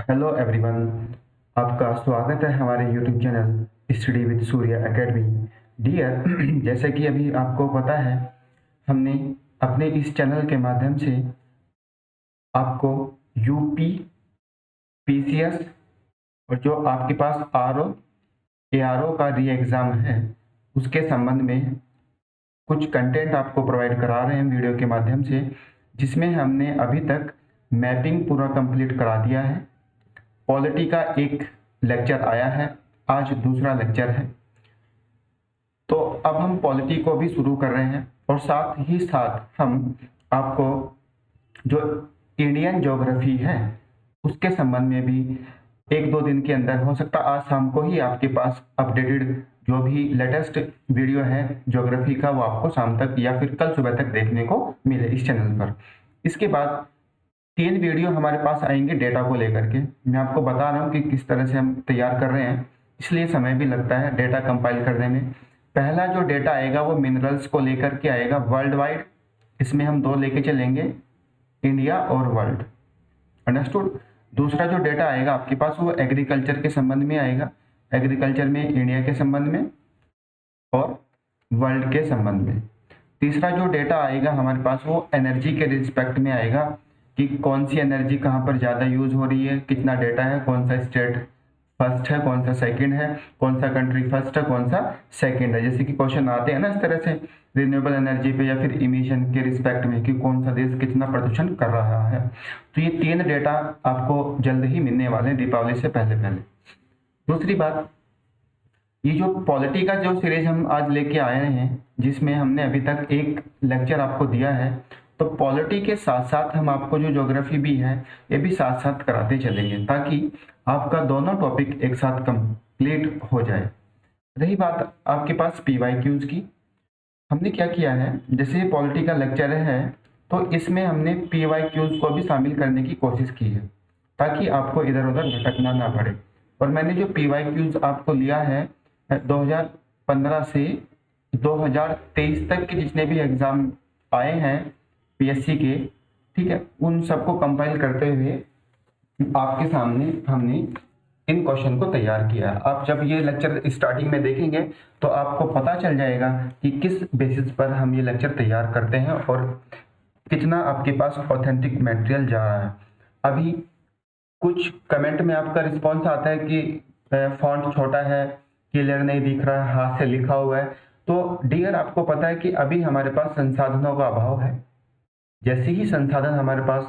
Hello everyone, आपका स्वागत है हमारे YouTube channel study with Surya academy. Dear, जैसे कि अभी आपको पता है, हमने अपने इस चैनल के माध्यम से आपको यूपी, पीसीएस और जो आपके पास आरओ, एआरओ का री एग्ज़ाम है उसके संबंध में कुछ कंटेंट आपको प्रोवाइड करा रहे हैं वीडियो के माध्यम से, जिसमें हमने अभी तक मैपिंग पूरा कंप्लीट करा दिया है। पॉलिटी का एक लेक्चर आया है, आज दूसरा लेक्चर है। तो अब हम पॉलिटी को भी शुरू कर रहे हैं और साथ ही साथ हम आपको जो इंडियन ज्योग्राफी है उसके संबंध में भी एक दो दिन के अंदर, हो सकता आज शाम को ही आपके पास अपडेटेड जो भी लेटेस्ट वीडियो है ज्योग्राफी का वो आपको शाम तक या फिर कल सुबह तक देखने को मिले इस चैनल पर। इसके बाद 3 वीडियो हमारे पास आएंगे डेटा को लेकर के। मैं आपको बता रहा हूँ कि किस तरह से हम तैयार कर रहे हैं, इसलिए समय भी लगता है डेटा कंपाइल करने में। पहला जो डेटा आएगा वो मिनरल्स को लेकर के आएगा वर्ल्ड वाइड। इसमें हम 2 लेके चलेंगे, इंडिया और वर्ल्ड। अंडरस्टूड। दूसरा जो डेटा आएगा आपके पास वो एग्रीकल्चर के संबंध में आएगा, एग्रीकल्चर में इंडिया के संबंध में और वर्ल्ड के संबंध में। तीसरा जो डेटा आएगा हमारे पास वो एनर्जी के रिस्पेक्ट में आएगा कि कौन सी एनर्जी कहाँ पर ज़्यादा यूज हो रही है, कितना डेटा है, कौन सा स्टेट फर्स्ट है, कौन सा सेकंड है, कौन सा कंट्री फर्स्ट है, कौन सा सेकंड है। जैसे कि क्वेश्चन आते हैं ना इस तरह से रिन्यूएबल एनर्जी पे या फिर इमिशन के रिस्पेक्ट में कि कौन सा देश कितना प्रदूषण कर रहा है। तो ये 3 डेटा आपको जल्द ही मिलने वाले हैं, दीपावली से पहले पहले। दूसरी बात, ये जो पॉलिटी का जो सीरीज हम आज लेके आए हैं, जिसमें हमने अभी तक एक लेक्चर आपको दिया है, तो पॉलिटी के साथ साथ हम आपको जो ज्योग्राफी भी है ये भी साथ साथ कराते चलेंगे ताकि आपका दोनों टॉपिक एक साथ कंप्लीट हो जाए। रही बात आपके पास पीवाईक्यूज की, हमने क्या किया है, जैसे पॉलिटी का लेक्चर है तो इसमें हमने पीवाईक्यूज को भी शामिल करने की कोशिश की है ताकि आपको इधर उधर भटकना ना पड़े। और मैंने जो पीवाईक्यूज आपको लिया है 2015 से 2023 तक के जितने भी एग्जाम आए हैं पीएससी के, ठीक है, उन सबको कंपाइल करते हुए आपके सामने हमने इन क्वेश्चन को तैयार किया है। आप जब ये लेक्चर स्टार्टिंग में देखेंगे तो आपको पता चल जाएगा कि किस बेसिस पर हम ये लेक्चर तैयार करते हैं और कितना आपके पास ऑथेंटिक मटेरियल जा रहा है। अभी कुछ कमेंट में आपका रिस्पॉन्स आता है कि फॉन्ट छोटा है, क्लियर नहीं दिख रहा है, हाथ से लिखा हुआ है। तो डियर, आपको पता है कि अभी हमारे पास संसाधनों का अभाव है। जैसे ही संसाधन हमारे पास,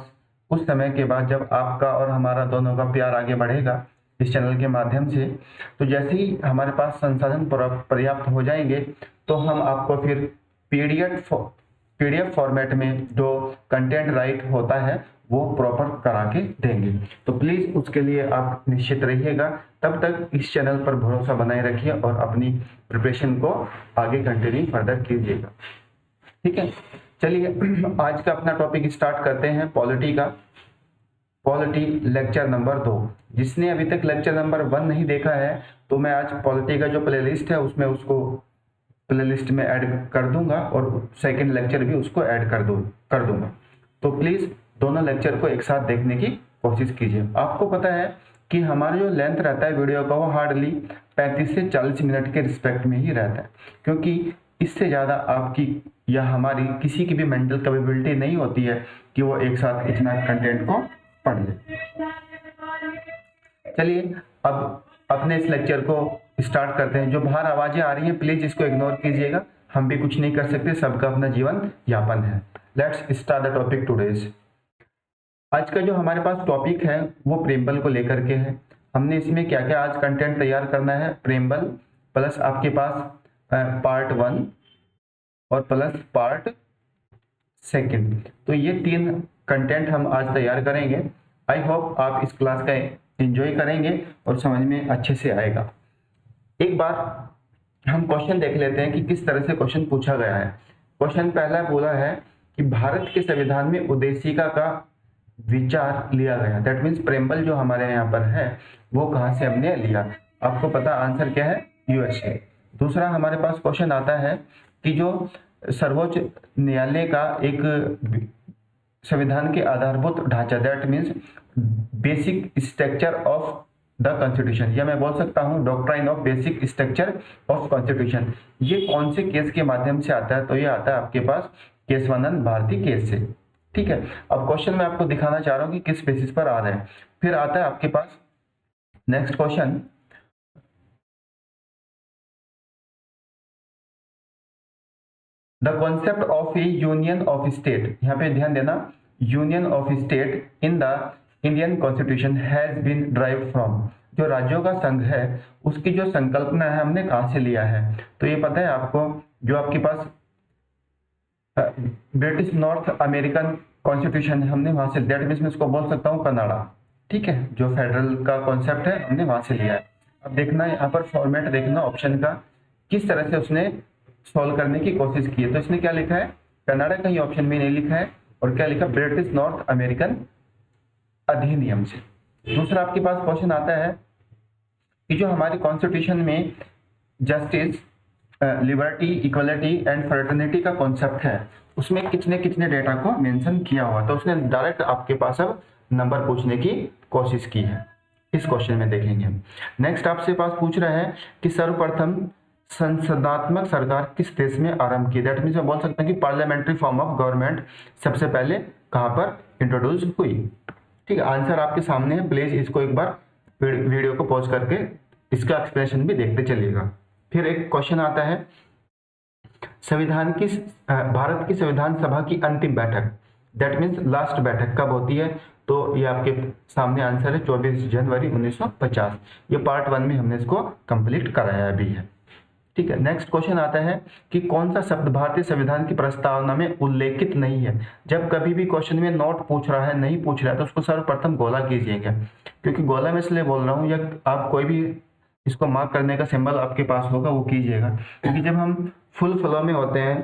उस समय के बाद जब आपका और हमारा दोनों का प्यार आगे बढ़ेगा इस चैनल के माध्यम से, तो जैसे ही हमारे पास संसाधन पर्याप्त हो जाएंगे तो हम आपको फिर पीडीएफ फॉर्मेट में जो कंटेंट राइट होता है वो प्रॉपर करा के देंगे। तो प्लीज उसके लिए आप निश्चित रहिएगा। तब तक इस चैनल पर भरोसा बनाए रखिए और अपनी प्रिपरेशन को आगे कंटिन्यू फर्दर कीजिएगा। ठीक है, चलिए आज का अपना टॉपिक स्टार्ट करते हैं पॉलिटी का। Polity lecture number 2। जिसने अभी तक लेक्चर नंबर 1 नहीं देखा है तो मैं आज पॉलिटी का जो प्लेलिस्ट है उसमें उसको प्लेलिस्ट में ऐड कर दूंगा और सेकंड लेक्चर भी उसको ऐड कर दूंगा। तो प्लीज दोनों लेक्चर को एक साथ देखने की कोशिश कीजिए। आपको पता है कि हमारा जो लेंथ रहता है वीडियो का वो हार्डली 35 से 40 मिनट के रिस्पेक्ट में ही रहता है, क्योंकि इससे ज़्यादा आपकी या हमारी किसी की भी मेंटल कैपेबिलिटी नहीं होती है कि वो एक साथ इतना कंटेंट को पढ़ ले। चलिए अब अपने इस लेक्चर को स्टार्ट करते हैं। जो बाहर आवाजें आ रही हैं प्लीज इसको इग्नोर कीजिएगा, हम भी कुछ नहीं कर सकते, सबका अपना जीवन यापन है। Let's start the topic today's. आज का जो हमारे पास टॉपिक है वो प्रेम्बल को लेकर के है। हमने इसमें क्या क्या आज कंटेंट तैयार करना है, प्रेम्बल प्लस आपके पास पार्ट 1 और प्लस पार्ट 2। तो ये 3 कंटेंट हम आज तैयार करेंगे। आई होप आप इस क्लास का एंजॉय करेंगे और समझ में अच्छे से आएगा। एक बार हम क्वेश्चन देख लेते हैं कि किस तरह से क्वेश्चन पूछा गया है। क्वेश्चन पहला बोला है कि भारत के संविधान में उद्देशिका का विचार लिया गया। दैट मीन्स प्रेम्बल जो हमारे यहाँ पर है वो कहाँ से हमने लिया। आपको पता आंसर क्या है, यूएसए। दूसरा हमारे पास क्वेश्चन आता है कि जो सर्वोच्च न्यायालय का एक संविधान के आधारभूत ढांचा, that means basic structure of the constitution, या मैं बोल सकता हूं doctrine of basic structure of constitution. ये कौन से केस के माध्यम से आता है? तो ये आता है आपके पास केशवानंद भारती केस से। ठीक है, अब क्वेश्चन मैं आपको दिखाना चाह रहा हूं कि किस बेसिस पर आ रहा है। फिर आता है आपके पास next question, the concept of a union of state. यहाँ पे ध्यान देना, union of state in the Indian constitution has been derived from. जो राज्यों का संघ है उसकी जो संकल्पना है हमने कहां से लिया है? तो ये पता है आपको, जो आपके पास ब्रिटिश नॉर्थ अमेरिकन कॉन्स्टिट्यूशन है हमने वहां से, दैट मीन्स मैं इसको बोल सकता हूँ कनाडा। ठीक है, जो फेडरल का कॉन्सेप्ट है हमने वहां से लिया है। अब देखना यहाँ पर फॉर्मेट देखना ऑप्शन का, किस तरह से उसने सॉल्व करने की कोशिश की है। तो इसने क्या लिखा है? कनाडा कहीं ऑप्शन में नहीं लिखा है, और क्या लिखा? ब्रिटिश नॉर्थ अमेरिकन अधिनियम से। दूसरा आपके पास क्वेश्चन आता है कि जो हमारे कॉन्स्टिट्यूशन में justice, liberty, equality and fraternity का कॉन्सेप्ट है उसमें कितने कितने डेटा को मेंशन किया हुआ। तो उसने डायरेक्ट आपके पास अब नंबर पूछने की कोशिश की है, इस क्वेश्चन में देखेंगे। नेक्स्ट आपसे पास पूछ रहा है कि सर्वप्रथम संसदात्मक सरकार किस देश में आरंभ की? दैट मीन्स मैं बोल सकता हूँ कि पार्लियामेंट्री फॉर्म ऑफ गवर्नमेंट सबसे पहले कहां पर इंट्रोड्यूस हुई। ठीक है, आंसर आपके सामने है, प्लीज इसको एक बार वीडियो को पॉज करके इसका एक्सप्लेनेशन भी देखते चलिएगा। फिर एक क्वेश्चन आता है, संविधान की भारत की संविधान सभा की अंतिम बैठक, दैट मीन्स लास्ट बैठक कब होती है? तो ये आपके सामने आंसर है 24 जनवरी 1950। ये पार्ट 1 में हमने इसको कंप्लीट कराया अभी है। ठीक है, नेक्स्ट क्वेश्चन आता है कि कौन सा शब्द भारतीय संविधान की प्रस्तावना में उल्लेखित नहीं है? जब कभी भी क्वेश्चन में नोट पूछ रहा है, नहीं पूछ रहा है, तो उसको सर्वप्रथम गोला कीजिएगा। क्योंकि गोला मैं इसलिए बोल रहा हूँ, या आप कोई भी इसको मार्क करने का सिंबल आपके पास होगा वो कीजिएगा, क्योंकि जब हम फुल फ्लो में होते हैं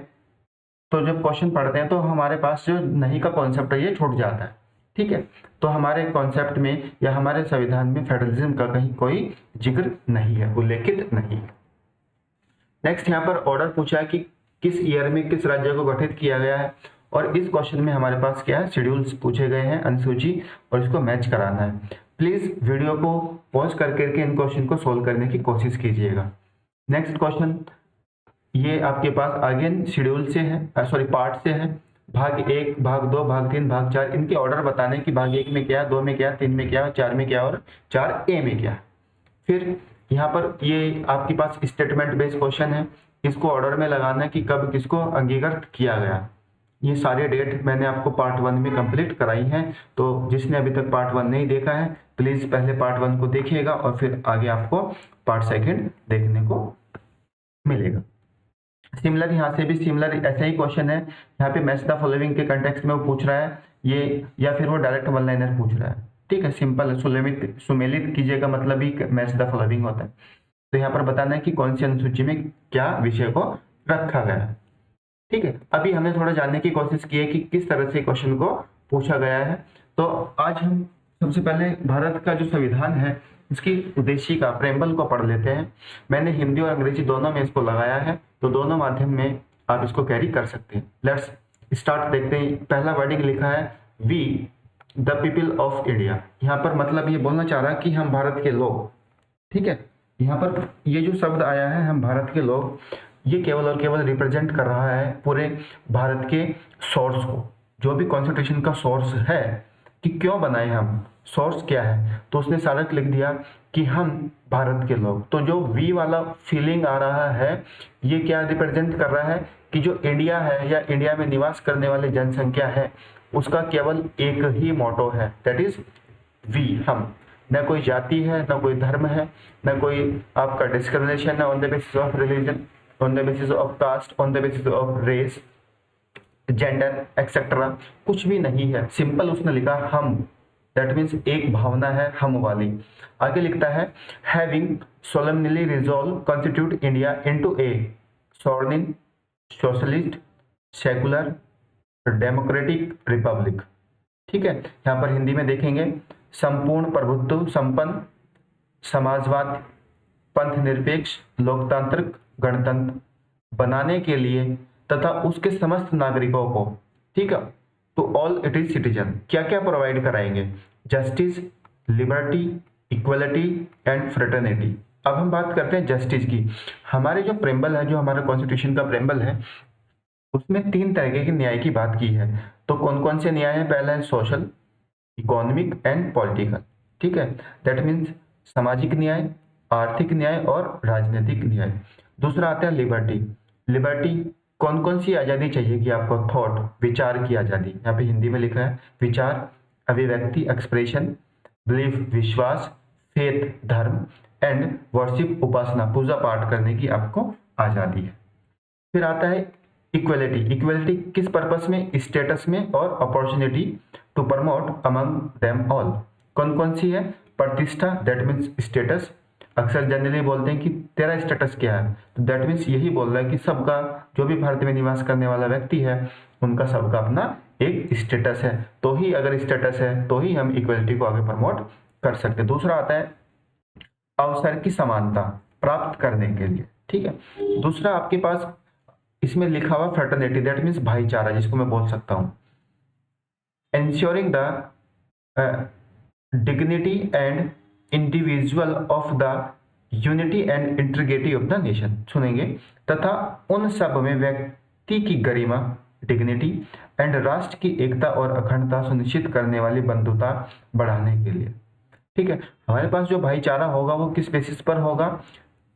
तो जब क्वेश्चन पढ़ते हैं तो हमारे पास जो नहीं का कॉन्सेप्ट है ये छूट जाता है। ठीक है, तो हमारे कॉन्सेप्ट में या हमारे संविधान में फेडरलिज्म का कहीं कोई जिक्र नहीं है, उल्लेखित नहीं है। नेक्स्ट यहाँ पर ऑर्डर पूछा है कि किस ईयर में किस राज्य को गठित किया गया है, और इस क्वेश्चन में हमारे पास क्या है? शेड्यूल्स पूछे गए हैं, अनुसूची, और इसको मैच कराना है। प्लीज वीडियो को पॉज करके इन क्वेश्चन को सोल्व करने की कोशिश कीजिएगा। नेक्स्ट क्वेश्चन ये आपके पास अगेन शेड्यूल से है, सॉरी पार्ट से है, भाग 1, भाग 2, भाग 3, भाग 4, इनके ऑर्डर बताने कि भाग 1 में क्या, 2 में क्या, 3 में क्या, 4 में क्या और 4A में क्या। फिर यहाँ पर ये आपके पास स्टेटमेंट बेस्ड क्वेश्चन है, इसको ऑर्डर में लगाना है कि कब किसको अंगीकृत किया गया। ये सारे डेट मैंने आपको पार्ट 1 में कंप्लीट कराई हैं, तो जिसने अभी तक पार्ट 1 नहीं देखा है प्लीज पहले पार्ट 1 को देखिएगा और फिर आगे आपको पार्ट 2 देखने को मिलेगा। सिमिलर यहाँ से भी सिमिलर ऐसा ही क्वेश्चन है, यहाँ पे मैच द फॉलोइंग के कंटेक्स्ट में वो पूछ रहा है ये, या फिर वो डायरेक्ट वन लाइनर पूछ रहा है। ठीक है, सिंपल है, सुमेलित कीजिएगा, मतलब ही मैच द फॉलोइंग होता है। तो यहाँ पर बताना है कि कौन सी अनुसूची में क्या विषय को रखा गया है। ठीक है, अभी हमने थोड़ा जानने की कोशिश की है कि किस तरह से क्वेश्चन को पूछा गया है। तो आज हम सबसे पहले भारत का जो संविधान है उसकी उद्देशिका प्रेम्बल को पढ़ लेते हैं। मैंने हिंदी और अंग्रेजी दोनों में इसको लगाया है, तो दोनों माध्यम में आप इसको कैरी कर सकते हैं। लेट्स स्टार्ट, देखते हैं। पहला वर्डिंग लिखा है we the people of India. यहाँ पर मतलब ये बोलना चाह रहा है कि हम भारत के लोग। ठीक है, यहाँ पर ये जो शब्द आया है हम भारत के लोग, ये केवल और केवल रिप्रेजेंट कर रहा है पूरे भारत के सोर्स को, जो भी कॉन्स्टिट्यूशन का सोर्स है कि क्यों बनाए हम, सोर्स क्या है। तो उसने सारा लिख दिया कि हम भारत के लोग। तो जो वी वाला फीलिंग आ रहा है ये क्या रिप्रेजेंट कर रहा है कि जो इंडिया है या इंडिया में निवास करने वाली जनसंख्या है उसका केवल एक ही मोटो है, दैट इज वी, हम। न कोई जाति है, न कोई धर्म है, न कोई आपका डिस्क्रिमिनेशन है on the basis of religion, on the basis of caste, on the basis of race, gender etcetera, कुछ भी नहीं है। सिंपल उसने लिखा हम, दैट मीन्स एक भावना है हम वाली। आगे लिखता है having solemnly resolve constitute India into a sovereign socialist secular democratic republic. ठीक है, यहाँ पर हिंदी में देखेंगे संपूर्ण प्रभुत्व संपन्न समाजवाद पंथ निरपेक्ष लोकतांत्रिक गणतंत्र बनाने के लिए तथा उसके समस्त नागरिकों को, ठीक है, तो ऑल इट इज सिटीजन क्या क्या प्रोवाइड कराएंगे। Justice, liberty, equality and fraternity. अब हम बात करते हैं जस्टिस की। हमारे जो प्रेम्बल है, जो हमारा कॉन्स्टिट्यूशन का प्रेम्बल है, उसमें 3 तरह के न्याय की बात की है। तो कौन कौन से न्याय है? पहला है सोशल, इकोनॉमिक एंड पॉलिटिकल। ठीक है, दैट मीन्स सामाजिक न्याय, आर्थिक न्याय और राजनीतिक न्याय। दूसरा आता है लिबर्टी। लिबर्टी, कौन कौन सी आजादी चाहिए कि आपको? थॉट, विचार की आजादी, यहाँ पे हिंदी में लिखा है विचार, अभिव्यक्ति, एक्सप्रेशन, बिलीफ, विश्वास, फेथ, धर्म एंड वर्शिप, उपासना, पूजा पाठ करने की आपको आजादी है। फिर आता है इक्वलिटी। इक्वलिटी किस पर्पस में? स्टेटस में और opportunity to promote among them all. कौन कौन सी है? प्रतिष्ठा, दैट मीन्स स्टेटस। अक्सर जनरली बोलते हैं कि तेरा स्टेटस क्या है, तो दैट मीन्स यही बोल रहा है कि सबका, जो भी भारत में निवास करने वाला व्यक्ति है, उनका सबका अपना एक स्टेटस है। तो ही अगर स्टेटस है तो ही हम इक्वलिटी को आगे प्रमोट कर सकते हैं। दूसरा आता है अवसर की समानता प्राप्त करने के लिए। ठीक है, दूसरा आपके पास इसमें लिखा हुआ फ्रेटर्निटी, दैट मीन्स भाईचारा, जिसको मैं बोल सकता हूं ensuring the dignity and individual of the unity and integrity of the nation। सुनेंगे, तथा उन सब में व्यक्ति की गरिमा, डिग्निटी एंड राष्ट्र की एकता और अखंडता सुनिश्चित करने वाली बंधुता बढ़ाने के लिए। ठीक है, हमारे पास जो भाईचारा होगा वो किस बेसिस पर होगा?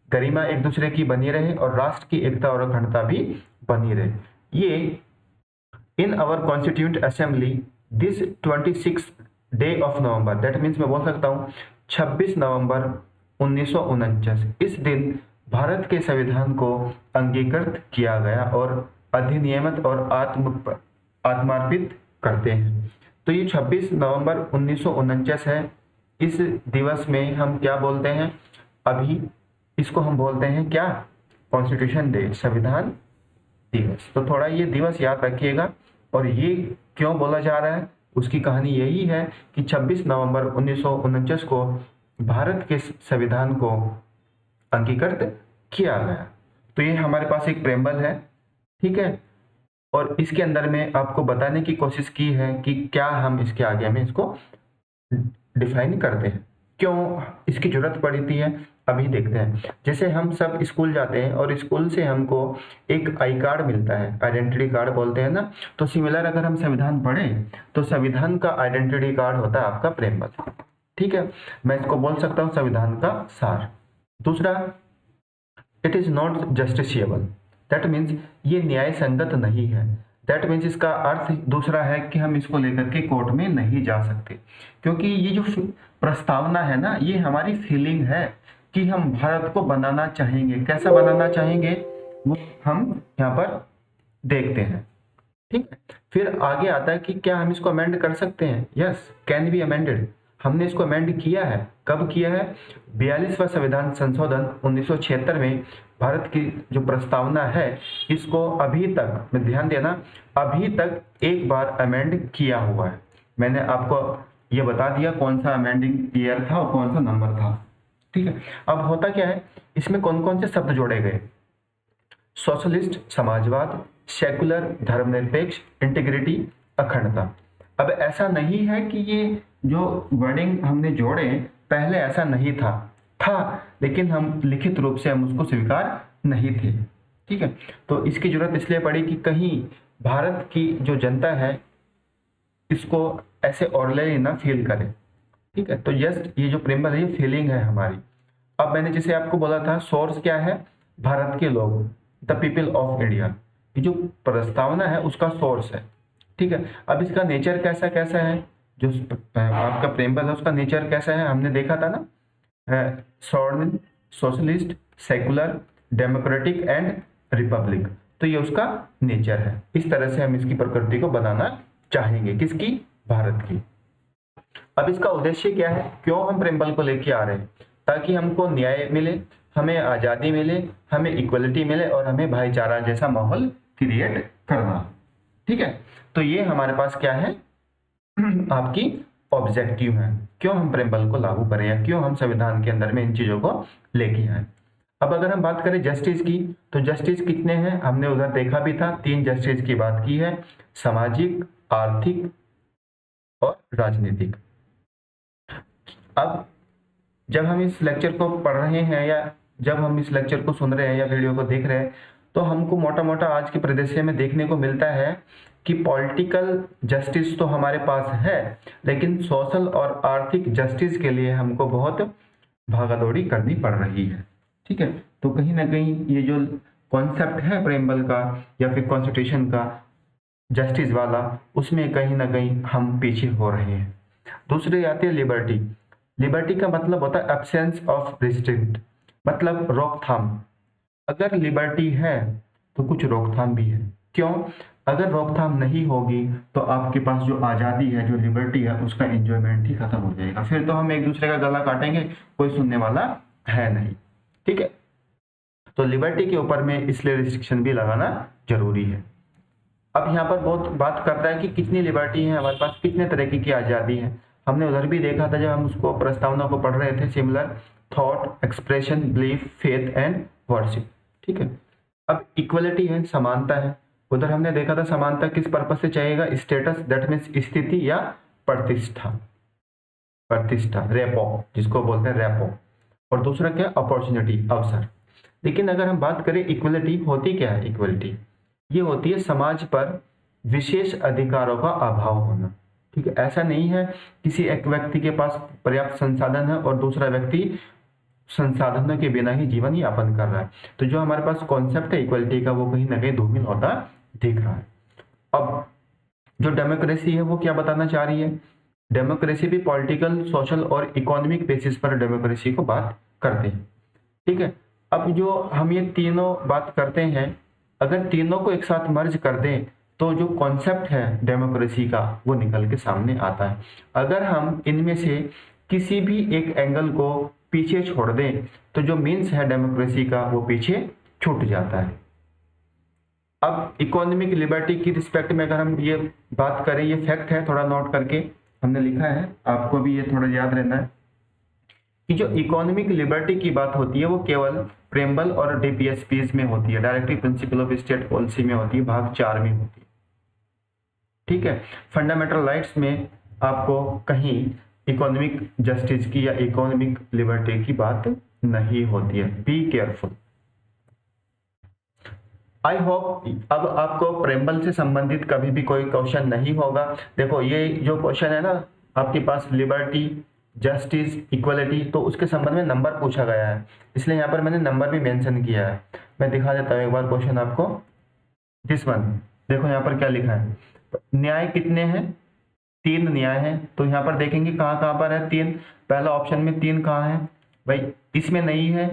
गरिमा एक दूसरे की बनी रहे और राष्ट्र की एकता और अखंडता भी बनी रहे। ये in our constituent assembly this 26 day of November, that means मैं बोल सकता हूँ 26 नवंबर 1949, इस दिन भारत के संविधान को अंगीकृत किया गया और अधिनियमित और आत्मार्पित करते हैं। तो ये 26 नवंबर 1949 है। इस दिवस में हम क्या बोलते हैं? अभी इसको हम बोलते हैं क्या? कॉन्स्टिट्यूशन डे, संविधान दिवस। तो थोड़ा ये दिवस याद रखिएगा। और ये क्यों बोला जा रहा है, उसकी कहानी यही है कि 26 नवंबर 1949 को भारत के संविधान को अंगीकृत किया गया। तो ये हमारे पास एक प्रेम्बल है। ठीक है, और इसके अंदर में आपको बताने की कोशिश की है कि क्या हम इसके आगे में इसको डिफाइन करते हैं, क्यों इसकी जरूरत पड़ी थी है, अभी देखते हैं। जैसे हम सब स्कूल जाते हैं और स्कूल से हमको एक आई कार्ड मिलता है, आइडेंटिटी कार्ड बोलते हैं ना। तो सिमिलर अगर हम संविधान पढ़ें तो संविधान का आइडेंटिटी कार्ड होता है आपका प्रेम्बल। ठीक है, मैं इसको बोल सकता हूँ संविधान का सार। दूसरा, it is not justiciable, that means ये न्याय संगत नहीं है। दैट मीन्स इसका अर्थ दूसरा है कि हम इसको लेकर के कोर्ट में नहीं जा सकते, क्योंकि ये जो प्रस्तावना है ना, ये हमारी फीलिंग है कि हम भारत को बनाना चाहेंगे। कैसा बनाना चाहेंगे वो हम यहाँ पर देखते हैं। ठीक है, फिर आगे आता है कि क्या हम इसको अमेंड कर सकते हैं? Yes, can be amended. हमने इसको अमेंड किया है। कब किया है? 42वां संविधान संशोधन 1976 में भारत की जो प्रस्तावना है, इसको अभी तक, में ध्यान देना, अभी तक एक बार अमेंड किया हुआ है। मैंने आपको ये बता दिया कौन सा अमेंडिंग ईयर था और कौन सा नंबर था। ठीक है, अब होता क्या है, इसमें कौन कौन से शब्द जोड़े गए? सोशलिस्ट, समाजवाद, सेकुलर, धर्मनिरपेक्ष, इंटीग्रिटी, अखंडता। अब ऐसा नहीं है कि ये जो वर्डिंग हमने जोड़े पहले ऐसा नहीं था, लेकिन हम लिखित रूप से हम उसको स्वीकार नहीं थे। ठीक है, तो इसकी जरूरत इसलिए पड़ी कि कहीं भारत की जो जनता है इसको ऐसे ऑर्डिनरी ना फील करे। ठीक है, तो जस्ट ये जो प्रेम्बल है ये फीलिंग है हमारी। अब मैंने जैसे आपको बोला था सोर्स क्या है? भारत के लोग, द पीपल ऑफ इंडिया। ये जो प्रस्तावना है उसका सोर्स है। ठीक है, अब इसका नेचर कैसा कैसा है? जो आपका प्रेम्बल है उसका नेचर कैसा है, हमने देखा था ना, sovereign, socialist, secular, democratic and Republic. तो ये उसका नेचर है। इस तरह से हम इसकी प्रकृति को बनाना चाहेंगे, किसकी? भारत की। अब इसका उद्देश्य क्या है? क्यों हम प्रेम्बल को लेके आ रहे हैं? ताकि हमको न्याय मिले, हमें आजादी मिले, हमें इक्वलिटी मिले और हमें भाईचारा जैसा माहौल क्रिएट करना। ठीक है, तो ये हमारे पास क्या है? आपकी ऑब्जेक्टिव है, क्यों हम प्रेम्बल को लागू करें या क्यों हम संविधान के अंदर में इन चीजों को लेके आए। अब अगर हम बात करें जस्टिस की, तो जस्टिस कितने हैं? हमने उधर देखा भी था, 3 जस्टिस की बात की है, सामाजिक, आर्थिक और राजनीतिक। अब जब हम इस लेक्चर को पढ़ रहे हैं या जब हम इस लेक्चर को सुन रहे हैं या वीडियो को देख रहे हैं, तो हमको मोटा मोटा आज के परिदृश्य में देखने को मिलता है कि पॉलिटिकल जस्टिस तो हमारे पास है, लेकिन सोशल और आर्थिक जस्टिस के लिए हमको बहुत भागादौड़ी करनी पड़ रही है। ठीक है, तो कहीं ना कहीं ये जो कॉन्सेप्ट है प्रेमबल का या फिर कॉन्स्टिट्यूशन का जस्टिस वाला, उसमें कहीं ना कहीं हम पीछे हो रहे हैं। दूसरी आती है लिबर्टी। लिबर्टी का मतलब होता है एब्सेंस ऑफ रेस्ट्रिक्ट, मतलब रोकथाम। अगर लिबर्टी है तो कुछ रोकथाम भी है। क्यों? अगर रोकथाम नहीं होगी तो आपके पास जो आज़ादी है, जो लिबर्टी है, उसका एंजॉयमेंट ही खत्म हो जाएगा। फिर तो हम एक दूसरे का गला काटेंगे, कोई सुनने वाला है नहीं। ठीक है, तो लिबर्टी के ऊपर में इसलिए रिस्ट्रिक्शन भी लगाना जरूरी है। अब यहाँ पर बहुत बात करता है कि कितनी लिबर्टी है हमारे पास, कितने तरीके की आज़ादी है। हमने उधर भी देखा था जब हम उसको प्रस्तावना को पढ़ रहे थे, similar thought, expression, belief, faith and worship. ठीक है, अब इक्वलिटी है, समानता है। उधर हमने देखा था समानता किस पर्पस से चाहिएगा, स्टेटस, दैट मीन्स स्थिति या प्रतिष्ठा, प्रतिष्ठा, रेपो जिसको बोलते हैं रेपो। और दूसरा क्या, अपॉर्चुनिटी, अवसर। लेकिन अगर हम बात करें इक्वलिटी, होती क्या है इक्वलिटी? ये होती है समाज पर विशेष अधिकारों का अभाव होना। ठीक है, ऐसा नहीं है किसी एक व्यक्ति के पास पर्याप्त संसाधन है और दूसरा व्यक्ति संसाधनों के बिना ही जीवन यापन कर रहा है। तो जो हमारे पास कॉन्सेप्ट है इक्वलिटी का, वो कहीं ना कहीं धूमिल होता दिख रहा है। अब जो डेमोक्रेसी है वो क्या बताना चाह रही है? डेमोक्रेसी भी पॉलिटिकल, सोशल और इकोनॉमिक बेसिस पर डेमोक्रेसी को बात करते हैं। ठीक है, अब जो हम ये तीनों बात करते हैं, अगर तीनों को एक साथ मर्ज कर दें तो जो कॉन्सेप्ट है डेमोक्रेसी का वो निकल के सामने आता है। अगर हम इनमें से किसी भी एक एंगल को पीछे छोड़ दें तो जो मीन्स है डेमोक्रेसी का वो पीछे छूट जाता है। अब इकोनॉमिक लिबर्टी की रिस्पेक्ट में अगर हम ये बात करें, ये फैक्ट है, थोड़ा नोट करके हमने लिखा है, आपको भी ये थोड़ा याद रहना है कि जो इकोनॉमिक लिबर्टी की बात होती है वो केवल प्रेमबल और डीपीएसपीज में होती है, directive principle of state policy में होती है, भाग 4 में होती है। ठीक है, फंडामेंटल राइट्स में आपको कहीं इकोनॉमिक जस्टिस की या इकोनॉमिक लिबर्टी की बात नहीं होती है। Be careful. आई होप अब आपको प्रेमबल से संबंधित कभी भी कोई क्वेश्चन नहीं होगा। देखो ये जो क्वेश्चन है ना आपके पास, लिबर्टी, जस्टिस, इक्वलिटी, तो उसके संबंध में नंबर पूछा गया है, इसलिए यहाँ पर मैंने नंबर भी मेंशन किया है। मैं दिखा देता हूँ एक बार क्वेश्चन आपको। दिस वन, देखो यहाँ पर क्या लिखा है, न्याय कितने हैं? 3 न्याय हैं। तो यहाँ पर देखेंगे कहाँ कहाँ पर है 3। पहला ऑप्शन में 3 कहाँ है भाई? इसमें नहीं है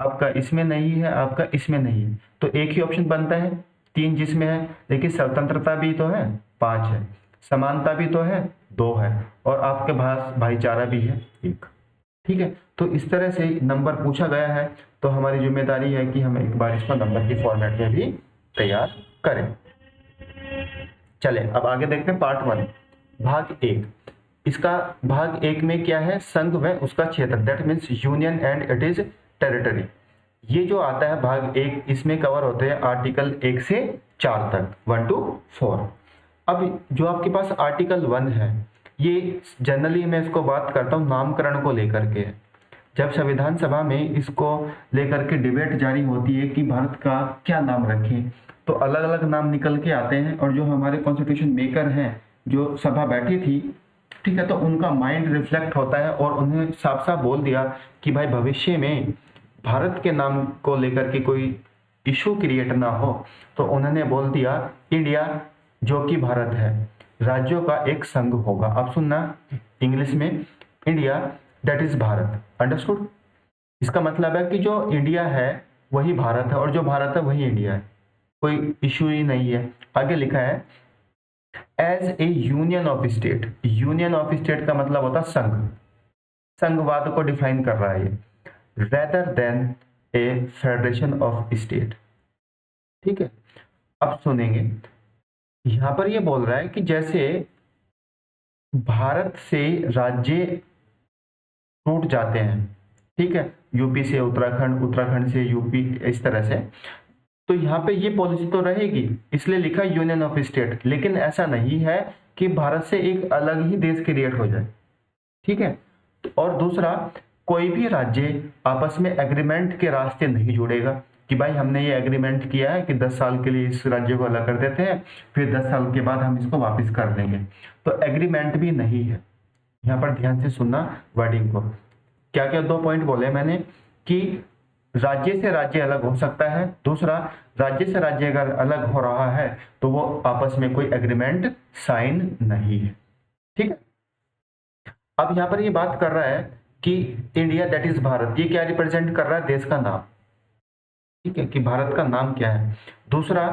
आपका, इसमें नहीं है आपका, इसमें नहीं है, तो एक ही ऑप्शन बनता है 3 जिसमें है। लेकिन स्वतंत्रता भी तो है 5 है, समानता भी तो है 2 है, और आपके पास भाईचारा भी है 1। ठीक है, तो इस तरह से नंबर पूछा गया है, तो हमारी जिम्मेदारी है कि हम एक बार इसको नंबर की फॉर्मेट में भी तैयार करें। चले अब आगे देखते हैं पार्ट 1, भाग 1। इसका भाग 1 में क्या है? संघ व उसका क्षेत्र, that means union and it is territory. ये जो आता है भाग 1, इसमें कवर होते हैं आर्टिकल 1 से 4 तक, 1 to 4। अब जो आपके पास आर्टिकल 1 है, ये जनरली मैं इसको बात करता हूँ नामकरण को लेकर के। जब संविधान सभा में इसको लेकर के डिबेट जारी होती है कि भारत का क्या नाम रखें, तो अलग अलग नाम निकल के आते हैं, और जो हमारे कॉन्स्टिट्यूशन मेकर हैं, जो सभा बैठी थी, ठीक है, तो उनका माइंड रिफ्लेक्ट होता है और उन्हें साफ साफ बोल दिया कि भाई भविष्य में भारत के नाम को लेकर के कोई इशू क्रिएट ना हो, तो उन्होंने बोल दिया इंडिया जो कि भारत है, राज्यों का एक संघ होगा। अब सुनना इंग्लिश में, India that is Bharat, understood? इसका मतलब है कि जो इंडिया है वही भारत है और जो भारत है वही इंडिया है, कोई इशू ही नहीं है। आगे लिखा है as a union of state. Union of state का मतलब होता है संघ, संघवाद को डिफाइन कर रहा है ये, rather than a federation of state. ठीक है, अब सुनेंगे यहां पर ये बोल रहा है कि जैसे भारत से राज्य टूट जाते हैं, ठीक है, यूपी से उत्तराखंड, उत्तराखंड से यूपी, इस तरह से, तो यहाँ पे ये पॉलिसी तो रहेगी, इसलिए लिखा यूनियन ऑफ स्टेट। लेकिन ऐसा नहीं है कि भारत से एक अलग ही देश क्रिएट हो जाए। ठीक है, और दूसरा, कोई भी राज्य आपस में एग्रीमेंट के रास्ते नहीं जुड़ेगा कि भाई हमने ये एग्रीमेंट किया है कि 10 साल के लिए इस राज्य को अलग कर देते हैं, फिर 10 साल के बाद हम इसको वापस कर लेंगे। तो एग्रीमेंट भी नहीं है। यहाँ पर ध्यान से सुनना वर्डिंग को। क्या क्या 2 पॉइंट बोले मैंने कि राज्य से राज्य अलग हो सकता है, दूसरा राज्य से राज्य अगर अलग हो रहा है तो वो आपस में कोई एग्रीमेंट साइन नहीं है। ठीक है। अब यहाँ पर ये बात कर रहा है कि इंडिया दैट इज भारत, ये क्या रिप्रेजेंट कर रहा है? देश का नाम। ठीक है, कि भारत का नाम क्या है। दूसरा,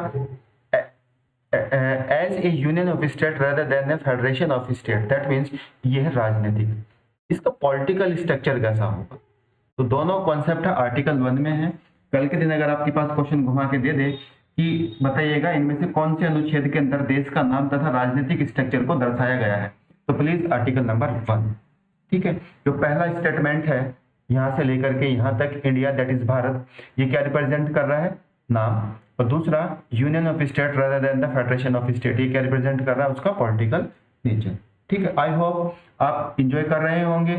as a union of state rather then a federation of state, that means ये है राजनीतिक। इसका पॉलिटिकल स्ट्रक्चर कैसा होगा? तो दोनों कॉन्सेप्ट आर्टिकल 1 में है। कल के दिन अगर आपके पास क्वेश्चन घुमा के दे दे कि बताइएगा इनमें से कौन से अनुच्छेद के अंदर देश का नाम तथा राजनीतिक स्ट्रक्चर को दर्शाया गया है, तो प्लीज आर्टिकल नंबर 1। ठीक है, जो पहला स्टेटमेंट है यहां से लेकर के यहां तक, इंडिया दैट इज भारत, ये क्या रिप्रेजेंट कर रहा है? नाम। और दूसरा, union of state rather then the federation of state, ये क्या रिप्रेजेंट कर रहा है? उसका पॉलिटिकल नेचर। ठीक है, आई होप आप इंजॉय कर रहे होंगे।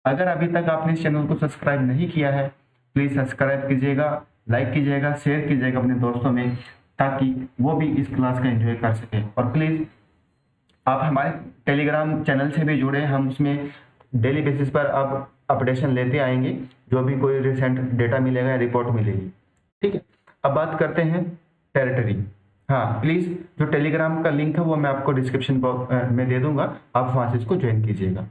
अगर अभी तक आपने इस चैनल को सब्सक्राइब नहीं किया है, प्लीज सब्सक्राइब कीजिएगा, लाइक कीजिएगा, शेयर कीजिएगा अपने दोस्तों में, ताकि वो भी इस क्लास का एंजॉय कर सके। और प्लीज आप हमारे टेलीग्राम चैनल से भी जुड़े, हम उसमें डेली बेसिस पर अब अपडेशन लेते आएंगे, जो भी कोई रिसेंट डेटा मिलेगा, रिपोर्ट मिलेगी। ठीक है, अब बात करते हैं टेरिटरी। हाँ, प्लीज जो टेलीग्राम का लिंक है वो मैं आपको डिस्क्रिप्शन में दे दूंगा, आप वहां से इसको ज्वाइन कीजिएगा।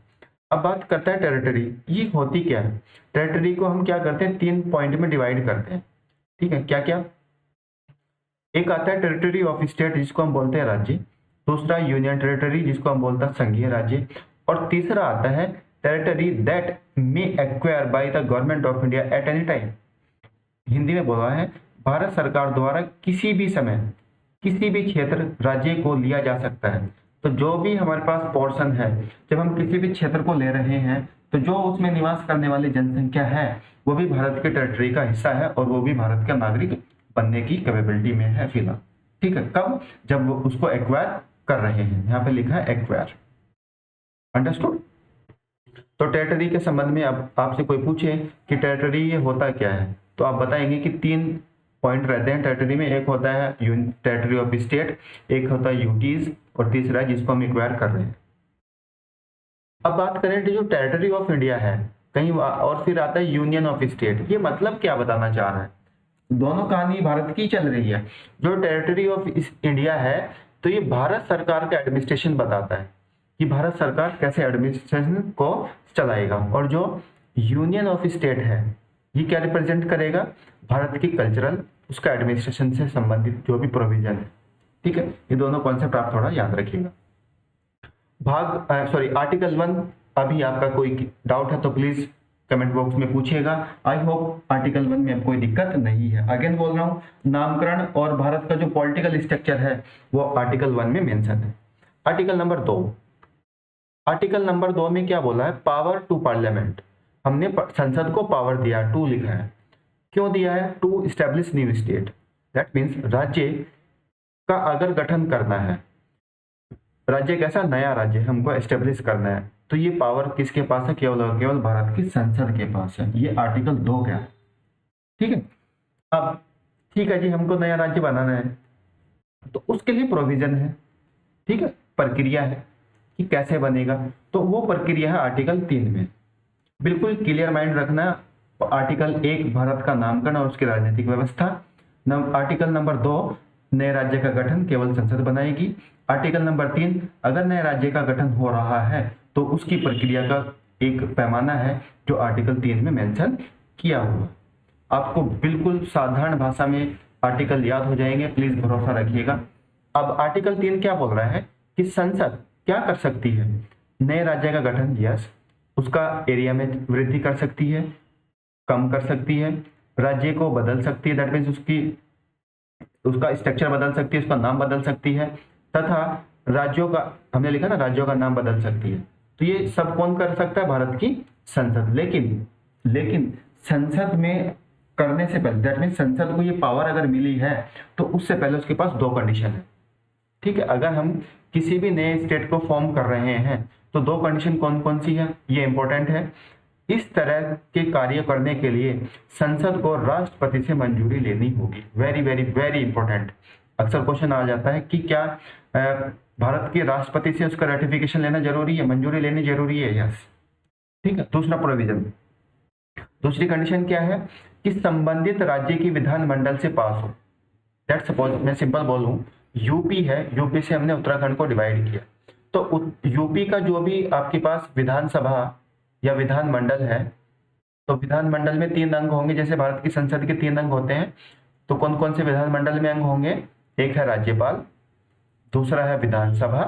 अब बात करते हैं टेरिटरी, ये होती क्या है? टेरिटरी को हम क्या करते हैं? 3 पॉइंट में डिवाइड करते हैं। ठीक है, क्या क्या? एक आता है टेरिटरी ऑफ स्टेट, जिसको हम बोलते हैं राज्य। दूसरा, यूनियन टेरिटरी, जिसको हम बोलते हैं संघीय राज्य। और तीसरा आता है territory that may acquire by the government of India at any time. Hindi में बोला है, भारत सरकार द्वारा किसी भी समय किसी भी क्षेत्र राज्य को लिया जा सकता है। तो जो भी हमारे पास पोर्शन है, जब हम किसी भी क्षेत्र को ले रहे हैं तो जो उसमें निवास करने वाली जनसंख्या है वो भी भारत के टेरिटरी का हिस्सा है और वो भी भारत का नागरिक बनने की कैपेबिलिटी में है फिलहाल। ठीक है, कब? जब वो उसको एक्वायर कर रहे हैं। यहाँ पे लिखा है एक्वायर। अंडरस्टूड? तो टेरिटरी के संबंध में अब आपसे कोई पूछे कि टेरिटरी ये होता क्या है, तो आप बताएंगे कि 3 पॉइंट रहते हैं टेरिटरी में। एक होता है टेरिटरी ऑफ स्टेट, एक होता है यूटीज, और तीसरा है जिसको हम एक्वायर कर रहे हैं। अब बात करें जो टेरिटरी ऑफ इंडिया है कहीं, और फिर आता है यूनियन ऑफ स्टेट। ये मतलब क्या बताना चाह रहा है? दोनों कहानी भारत की चल रही है। जो टेरिटरी ऑफ इंडिया है तो ये भारत सरकार का एडमिनिस्ट्रेशन बताता है कि भारत सरकार कैसे एडमिनिस्ट्रेशन को चलाएगा। और जो यूनियन ऑफ स्टेट है ये क्या रिप्रेजेंट करेगा? भारत की कल्चरल, उसका एडमिनिस्ट्रेशन से संबंधित जो भी प्रोविजन है। ठीक है, ये दोनों कॉन्सेप्ट आप थोड़ा याद रखिएगा। आर्टिकल 1, अभी आपका कोई डाउट है तो प्लीज कमेंट बॉक्स में पूछिएगा। आई होप आर्टिकल 1 में कोई दिक्कत नहीं है। अगेन बोल रहा हूँ, नामकरण और भारत का जो पॉलिटिकल स्ट्रक्चर है वो आर्टिकल 1 में मेंशन है। आर्टिकल नंबर 2, आर्टिकल नंबर 2 में क्या बोला है? Power to parliament. हमने संसद को पावर दिया, टू लिखा है। क्यों दिया है? To establish new state, that means राज्य का अगर गठन करना है, राज्य कैसा नया राज्य हमको एस्टेब्लिश करना है, तो ये पावर किसके पास है? केवल और केवल भारत की संसद के पास है। ये आर्टिकल 2 का है। ठीक है, अब ठीक है जी, हमको नया राज्य बनाना है तो उसके लिए प्रोविजन है। ठीक है, प्रक्रिया है कि कैसे बनेगा, तो वो प्रक्रिया है आर्टिकल 3 में। बिल्कुल क्लियर माइंड रखना। आर्टिकल 1 भारत का नामकरण और उसकी राजनीतिक व्यवस्था। आर्टिकल नंबर 2 नए राज्य का गठन केवल संसद बनाएगी। आर्टिकल नंबर 3 अगर नए राज्य का गठन हो रहा है तो उसकी प्रक्रिया का एक पैमाना है जो आर्टिकल 3 में मेंशन किया हुआ। आपको बिल्कुल साधारण भाषा में आर्टिकल याद हो जाएंगे, प्लीज भरोसा रखिएगा। अब आर्टिकल 3 क्या बोल रहा है कि संसद क्या कर सकती है? नए राज्य का गठन, यस, उसका एरिया में वृद्धि कर सकती है, कम कर सकती है, राज्य को बदल सकती है, दैट मीन्स उसका स्ट्रक्चर बदल सकती है, उसका नाम बदल सकती है, तथा राज्यों का, हमने लिखा ना, राज्यों का नाम बदल सकती है। तो ये सब कौन कर सकता है? भारत की संसद। लेकिन संसद में करने से पहले, दैट मीन्स संसद को ये पावर अगर मिली है तो उससे पहले उसके पास 2 कंडीशन है। ठीक है, अगर हम किसी भी नए स्टेट को फॉर्म कर रहे हैं तो दो कंडीशन कौन कौन सी है, ये इंपॉर्टेंट है। इस तरह के कार्य करने के लिए संसद को राष्ट्रपति से मंजूरी लेनी होगी। Very very very important. अक्सर क्वेश्चन आ जाता है कि क्या भारत के राष्ट्रपति से उसका रेटिफिकेशन लेना जरूरी है, मंजूरी लेनी जरूरी है? यस। ठीक है, दूसरा प्रोविजन, दूसरी कंडीशन क्या है कि संबंधित राज्य की विधानमंडल से पास हो। लेट्स सपोज मैं सिंपल बोलूं, यूपी है, यूपी से हमने उत्तराखंड को डिवाइड किया, तो यूपी का जो भी आपके पास विधानसभा या विधानमंडल है, तो विधानमंडल में 3 अंग होंगे, जैसे भारत की संसद के 3 अंग होते हैं। तो कौन कौन से विधानमंडल में अंग होंगे? एक है राज्यपाल, दूसरा है विधानसभा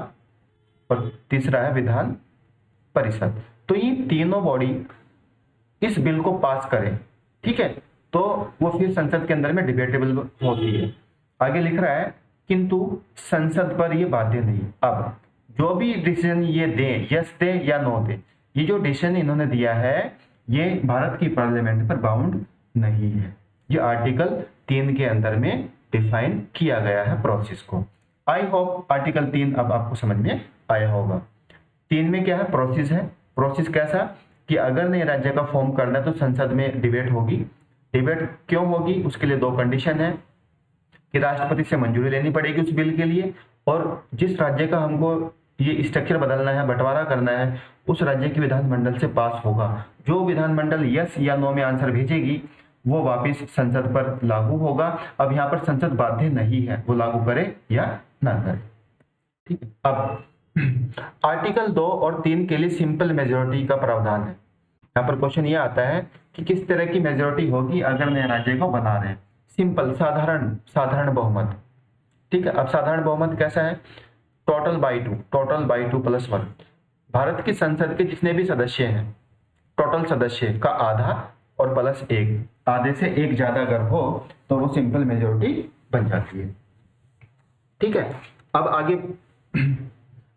और तीसरा है विधान परिषद। तो ये तीनों बॉडी इस बिल को पास करें, ठीक है, तो वो फिर संसद के अंदर में डिबेटेबल होती है। आगे लिख रहा है किंतु संसद पर ये बाध्य नहीं। अब जो भी डिसीजन ये दे, यस दे या नो दे, ये जो डिसीजन इन्होंने दिया है ये भारत की पार्लियामेंट पर बाउंड नहीं है। ये आर्टिकल 3 के अंदर में डिफाइन किया गया है प्रोसेस को। आई होप आर्टिकल 3 अब आपको समझ में आया होगा। 3 में क्या है? प्रोसेस है। प्रोसेस कैसा कि अगर नए राज्य का फॉर्म करना है तो संसद में डिबेट होगी। डिबेट क्यों होगी? उसके लिए 2 कंडीशन है कि राष्ट्रपति से मंजूरी लेनी पड़ेगी उस बिल के लिए, और जिस राज्य का हमको ये स्ट्रक्चर बदलना है, बंटवारा करना है, उस राज्य की विधानमंडल से पास होगा। जो विधानमंडल यस या नो में आंसर भेजेगी वो वापस संसद पर लागू होगा। अब यहाँ पर संसद बाध्य नहीं है, वो लागू करे या ना करे। ठीक है, अब आर्टिकल 2 और 3 के लिए सिंपल मेजोरिटी का प्रावधान है। यहाँ पर क्वेश्चन ये आता है कि किस तरह की मेजोरिटी होगी अगर नए राज्य को बना रहे हैं। सिंपल, साधारण बहुमत। ठीक है, अब साधारण बहुमत कैसा है? Total by 2 plus 1। भारत की संसद के जितने भी सदस्य हैं, टोटल सदस्य का आधा और प्लस 1, आधे से 1 ज्यादा अगर हो तो वो सिंपल मेजोरिटी बन जाती है। ठीक है, अब आगे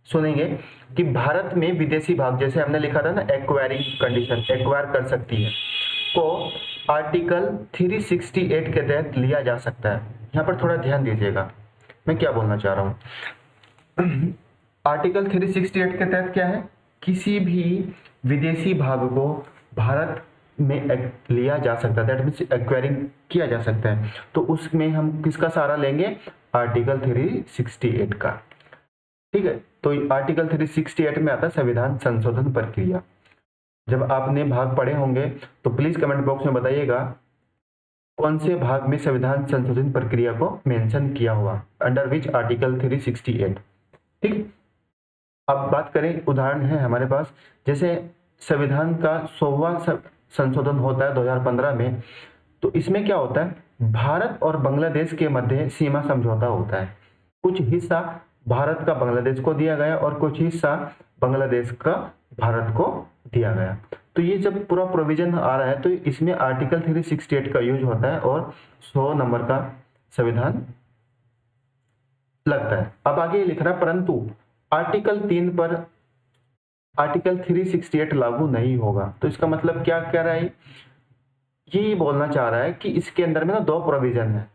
सुनेंगे कि भारत में विदेशी भाग, जैसे हमने लिखा था ना एक्वायरिंग कंडीशन, एक्वायर कर सकती है, को आर्टिकल 368 के तहत लिया जा सकता है। यहाँ पर थोड़ा ध्यान दीजिएगा, मैं क्या बोलना चाह रहा हूँ। आर्टिकल 368 के तहत क्या है? किसी भी विदेशी भाग को भारत में लिया जा सकता है, दैट मीन्स एक्वायरिंग किया जा सकता है। तो उसमें हम किसका सहारा लेंगे? आर्टिकल 368 का। ठीक है, तो आर्टिकल 368 में आता है संविधान संशोधन प्रक्रिया। जब आपने भाग पढ़े होंगे तो प्लीज कमेंट बॉक्स में बताइएगा कौन से भाग में संविधान संशोधन प्रक्रिया को मेंशन किया हुआ, अंडर विच आर्टिकल 368। ठीक, अब बात करें, उदाहरण है हमारे पास, जैसे संविधान का 100वां संशोधन होता है 2015 में, तो इसमें क्या होता है? भारत और बांग्लादेश के मध्य सीमा समझौता होता है। कुछ हिस्सा भारत का बांग्लादेश को दिया गया और कुछ हिस्सा बांग्लादेश का भारत को दिया गया। तो ये जब पूरा प्रोविजन आ रहा है तो इसमें आर्टिकल 368 का यूज होता है और 100 नंबर का संविधान लगता है। अब आगे लिख रहा है परंतु आर्टिकल 3 पर आर्टिकल 368 लागू नहीं होगा। तो इसका मतलब क्या कह रहा है? ये बोलना चाह रहा है कि इसके अंदर में ना 2 प्रोविजन है।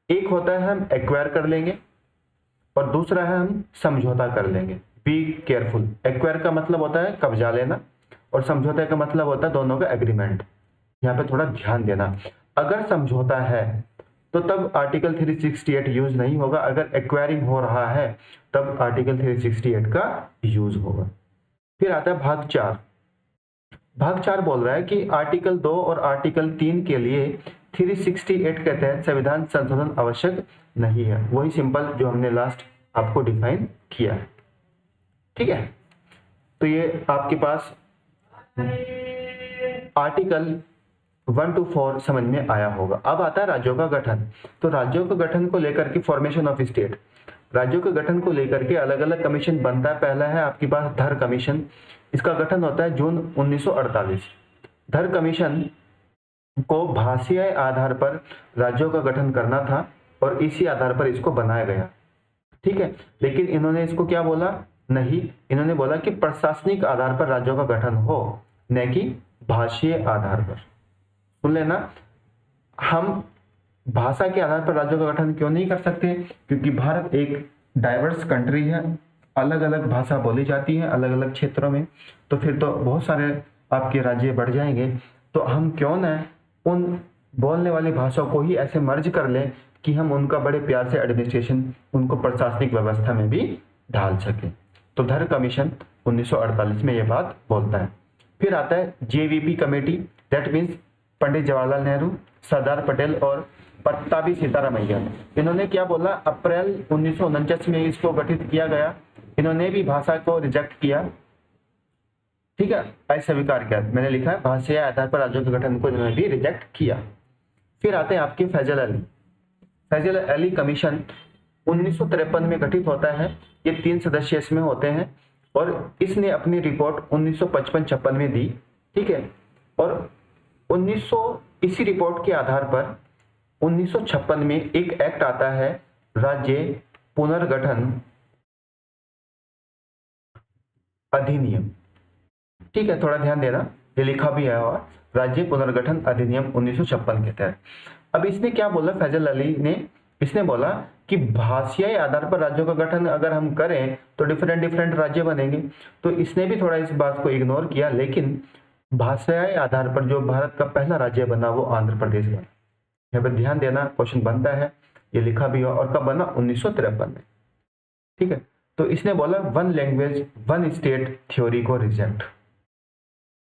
एक होता है हम एक्वायर कर लेंगे और दूसरा है हम समझौता कर लेंगे। Be careful. एक्वायर का मतलब होता है कब्जा लेना और समझौता का मतलब होता है दोनों का एग्रीमेंट। यहाँ पे थोड़ा ध्यान देना, अगर समझौता है तो तब आर्टिकल 368 यूज नहीं होगा, अगर एक्वायरिंग हो रहा है तब आर्टिकल 368 का यूज होगा। फिर आता है भाग 4। भाग 4 बोल रहा है कि आर्टिकल 2 और आर्टिकल 3 के लिए 368 के तहत संविधान संशोधन आवश्यक नहीं है। वही सिंपल जो हमने लास्ट आपको डिफाइन किया है। ठीक है, तो ये आपके पास आर्टिकल 1 to 4 समझ में आया होगा। अब आता है राज्यों का गठन। तो राज्यों के गठन को लेकर के फॉर्मेशन ऑफ स्टेट, राज्यों के गठन को लेकर के अलग अलग कमीशन बनता है। पहला है आपके पास धर कमीशन, इसका गठन होता है जून 1948। धर कमीशन को भाषीय आधार पर राज्यों का गठन करना था और इसी आधार पर इसको बनाया गया। ठीक है, लेकिन इन्होंने इसको क्या बोला? नहीं, इन्होंने बोला कि प्रशासनिक आधार पर राज्यों का गठन हो, न कि भाषीय आधार पर। सुन लेना, हम भाषा के आधार पर राज्यों का गठन क्यों नहीं कर सकते? क्योंकि भारत एक डाइवर्स कंट्री है, अलग अलग भाषा बोली जाती है अलग अलग क्षेत्रों में, तो फिर तो बहुत सारे आपके राज्य बढ़ जाएंगे। तो हम क्यों न उन बोलने वाली भाषाओं को ही ऐसे मर्ज कर लें कि हम उनका बड़े प्यार से एडमिनिस्ट्रेशन, उनको प्रशासनिक व्यवस्था में भी ढाल सकें। तो धर कमीशन 1948 में ये बात बोलता है। फिर आता है JVP committee, that means Pandit Jawaharlal Nehru, Sardar Patel और पत्ताभी सीतारामैया। इन्होंने क्या बोला, अप्रैल 1949 में इसको गठित किया गया। इन्होंने भी भाषा को रिजेक्ट किया, ठीक है, अस्वीकार किया। मैंने लिखा है भाषा या आधार पर राज्यों के गठन को इन्होंने भी रिजेक्ट किया। फिर आते हैं आपके फैजल अली। फैजल अली कमीशन 1953 में गठित होता है। ये 3 सदस्य इसमें होते हैं और इसने अपनी रिपोर्ट 1955-56 में दी, ठीक है। और 1900 इसी रिपोर्ट के आधार पर 1956 में एक एक्ट आता है, राज्य पुनर्गठन अधिनियम, ठीक है, थोड़ा ध्यान देना, ये लिखा भी है, और राज्य पुनर्गठन अधिनियम 1956 के तहत। अब इसने क्या बोला, फैजल अली ने, इसने बोला कि भाषाई आधार पर राज्यों का गठन अगर हम करें तो डिफरेंट डिफरेंट राज्य बनेंगे। तो इसने भी थोड़ा इस बात को इग्नोर किया, लेकिन भाषाई आधार पर जो भारत का पहला राज्य बना वो आंध्र प्रदेश बना। यहाँ पर ध्यान देना, क्वेश्चन बनता है, ये लिखा भी हुआ, और कब बना, 1953 में, ठीक है। तो इसने बोला one language one state theory को रिजेक्ट,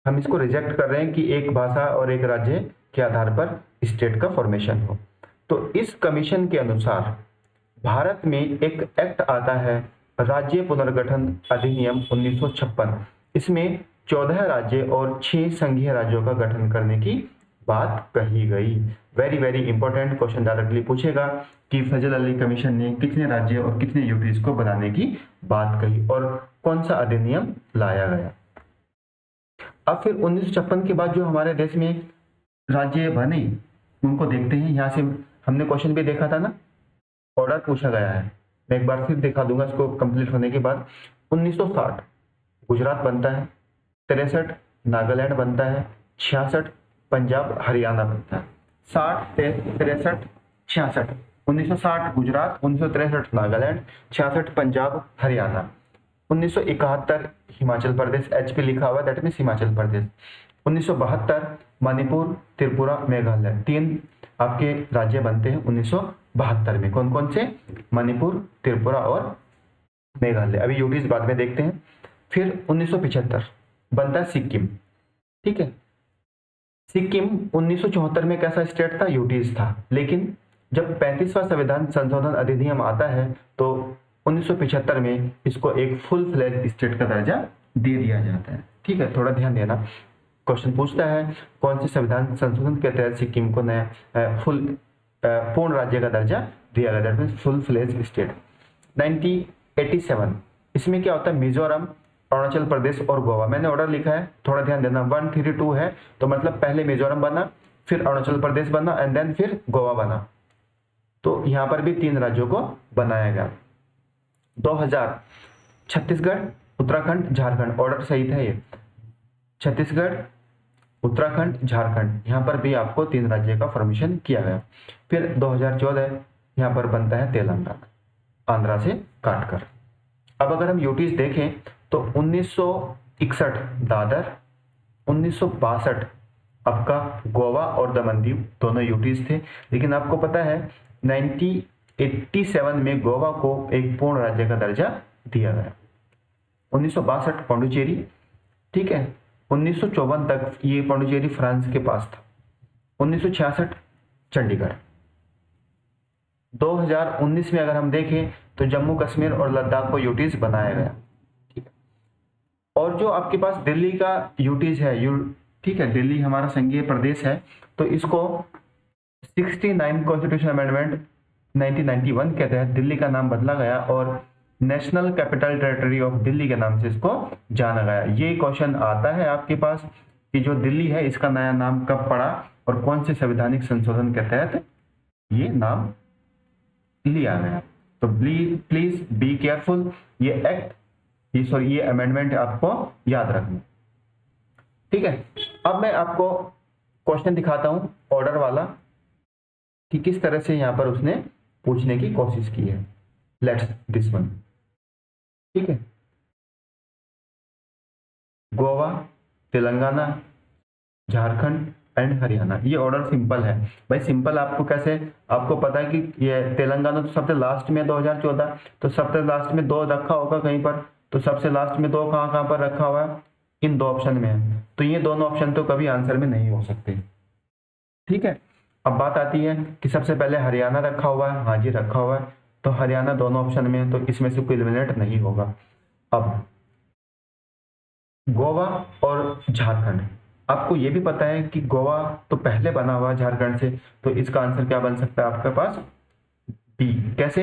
हम इसको रिजेक्ट कर रहे हैं कि एक भाषा और एक राज्य के आधार पर स्टेट का फॉर्मेशन हो। तो इस कमीशन के अनुसार भारत में एक एक्ट आता है, राज्य पुनर्गठन अधिनियम 1956। इसमें 14 राज्य और 6 संघीय राज्यों का गठन करने की बात कही गई। Very very important question directly पूछेगा कि फैजल अली कमीशन ने कितने राज्य और कितने यूटीज को बनाने की बात कही और कौन सा अधिनियम लाया गया। अब फिर 1956 के बाद जो हमारे देश में राज्य बने उनको देखते हैं। यहाँ से हमने क्वेश्चन भी देखा था ना, ऑर्डर पूछा गया है, मैं एक बार फिर दिखा दूंगा इसको कंप्लीट होने के बाद। 1960 गुजरात बनता है, 63 नागालैंड बनता है, 66 पंजाब हरियाणा बनता है। 60 63 66, 1960 गुजरात, 1963 नागालैंड, 66 पंजाब हरियाणा, 1971 हिमाचल प्रदेश, एचपी लिखा हुआ, दैट मीन्स हिमाचल प्रदेश। 1972 मणिपुर, त्रिपुरा, मेघालय, 3 आपके राज्य बनते हैं 1972 में। कौन कौन से, मणिपुर, त्रिपुरा और मेघालय। अभी यूटीज बाद में देखते हैं। फिर 1975 बनता है सिक्किम, ठीक है। सिक्किम 1974 में कैसा स्टेट था, यूटीज था, लेकिन जब 35वां संविधान संशोधन अधिनियम आता है तो 1975 में इसको एक फुल फ्लेज स्टेट का दर्जा दे दिया जाता है, ठीक है। थोड़ा ध्यान देना, क्वेश्चन पूछता है कौन से संविधान संशोधन के तहत सिक्किम को नया पूर्ण राज्य का दर्जा दिया गया, that means full fledge state. 1987 इसमें क्या होता है, मिजोरम, अरुणाचल प्रदेश और गोवा। मैंने ऑर्डर लिखा है, थोड़ा ध्यान देना, 1 3 2 है, तो मतलब पहले मिजोरम बना, फिर अरुणाचल प्रदेश बना एंड देन फिर गोवा बना। तो यहाँ पर भी 3 राज्यों को बनाया गया। 2000 छत्तीसगढ़, उत्तराखंड, झारखंड, ऑर्डर सही था ये, छत्तीसगढ़, उत्तराखंड, झारखंड, यहाँ पर भी आपको 3 राज्य का फॉर्मेशन किया गया। फिर 2014 यहाँ पर बनता है तेलंगाना, आंध्रा से काटकर। अब अगर हम यूटीज देखें तो 1961 दादर, 1962 आपका गोवा और दमन दीव दोनों यूटीज थे, लेकिन आपको पता है 1987 में गोवा को एक पूर्ण राज्य का दर्जा दिया गया। 1962 पौंडुचेरी, ठीक है। 1954 तक ये पौंडुचेरी फ्रांस के पास था। 1966 चंडीगढ़। 2019 में अगर हम देखें तो जम्मू कश्मीर और लद्दाख को यूटीज बनाया गया, ठीक है। और जो आपके पास दिल्ली का यूटीज है, ठीक है, दिल्ली हमारा संघीय प्रदेश है, तो इसको 69 कॉन्स्टिट्यूशन अमेंडमेंट 1991 के तहत दिल्ली का नाम बदला गया और national capital territory of Delhi के नाम से इसको जाना गया। ये क्वेश्चन आता है आपके पास कि जो दिल्ली है इसका नया नाम कब पड़ा और कौन से संवैधानिक संशोधन के तहत ये नाम लिया गया। तो प्लीज बी केयरफुल, ये एक्ट, ये अमेंडमेंट आपको याद रखना, ठीक है। अब मैं आपको क्वेश्चन दिखाता हूं ऑर्डर वाला कि किस तरह से यहां पर उसने पूछने की कोशिश की है। लेट्स दिस वन, ठीक है। गोवा, तेलंगाना, झारखंड एंड हरियाणा, ये ऑर्डर सिंपल है भाई। सिंपल आपको कैसे, आपको पता है कि ये तेलंगाना तो सबसे लास्ट में 2014, तो सबसे लास्ट में 2 रखा होगा कहीं पर, तो सबसे लास्ट में 2 कहाँ कहाँ पर रखा हुआ है, इन 2 ऑप्शन में है, तो ये दोनों ऑप्शन तो कभी आंसर में नहीं हो सकते, ठीक है। अब बात आती है कि सबसे पहले हरियाणा रखा हुआ है, हाँ जी रखा हुआ है, तो हरियाणा दोनों ऑप्शन में है, तो इसमें से कोई एलिमिनेट नहीं होगा। अब गोवा और झारखंड, आपको ये भी पता है कि गोवा तो पहले बना हुआ है झारखंड से, तो इसका आंसर क्या बन सकता है आपके पास, डी। कैसे,